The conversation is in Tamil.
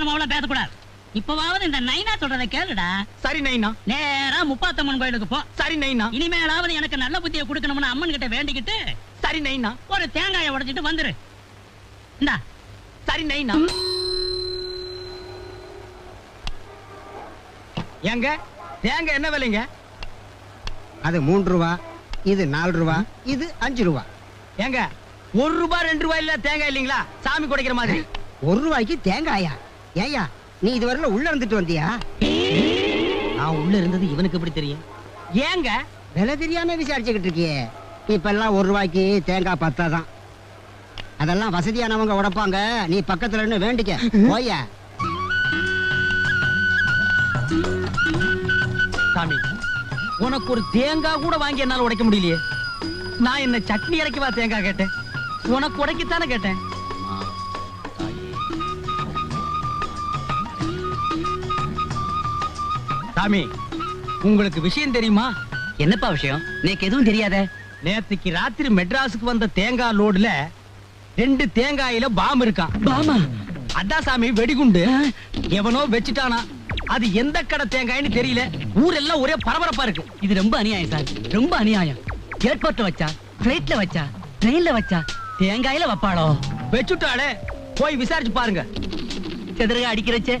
நேரமாவள பேசக்கூடாது. இப்பவாவது இந்த நைனா சொல்றதை கேளுடா. சரி நைனா. நேரா முப்பாத்தம்மன் கோயிலுக்கு போ. சரி நைனா. இனிமேலாவது எனக்கு நல்ல புத்தியை கொடுக்கணும்னு அம்மன் கிட்ட வேண்டிக்கிட்டு சரி நைனா. ஒரு தேங்காயை உடைச்சிட்டு வந்துரு. இந்தா. சரி நைனா. ஏங்க தேங்காய் என்ன விலைங்க? அது 3 ரூபா, இது 4 ரூபா, இது 5 ரூபா. ஏங்க 1 ரூபா 2 ரூபாய் இல்ல தேங்காய் இல்லீங்களா? சாமி குடைக்கிற மாதிரி. 1 ரூபாய்க்கு தேங்காயா? ஏயா நீ இதுவரையில உள்ள இருந்துட்டு வந்தியா? நான் உள்ள இருந்தது இவனுக்கு எப்படி தெரியும்? ஏங்க விலை தெரியாம விசாரிச்சுக்கிட்டு இருக்கியே. இப்ப எல்லாம் 1 ரூபாய்க்கு தேங்காய் பத்தாதான். அதெல்லாம் வசதியானவங்க உடைப்பாங்க. நீ பக்கத்துல இருந்து வேண்டிக்க போயா. சாமி உனக்கு ஒரு தேங்காய் கூட வாங்கி என்னால உடைக்க முடியலையே. நான் என்ன சட்னி இறக்கிவா தேங்காய் கேட்டேன்? உனக்கு உடைக்கத்தானே கேட்டேன். சாமி உங்களுக்கு விஷயம் தெரியுமா? என்னப்பா விஷயம்? எனக்கு எதுவும் தெரியாத. நேத்துக்கு ராத்திரி மெட்ராஸுக்கு வந்த தேங்காய் லோடுல 2 தேங்காயில பாம் இருக்கான். பாமா? அதான் சாமி வெடிகுண்டு. எவனோ வச்சுட்டானா. அது எந்த கடை தேங்காய்னு தெரியல. ஊரெல்லாம் ஒரே பரபரப்பா இருக்கு. இது ரொம்ப அநியாயம் சார், ரொம்ப அநியாயம். ஏர்போர்ட்ல வச்சா, பிளைட்ல வச்சா, ட்ரெயின்ல வச்சா, தேங்காயில வைப்பாளோ? வச்சுட்டாளே, போய் விசாரிச்சு பாருங்க. செதறக அடிக்கிறச்சே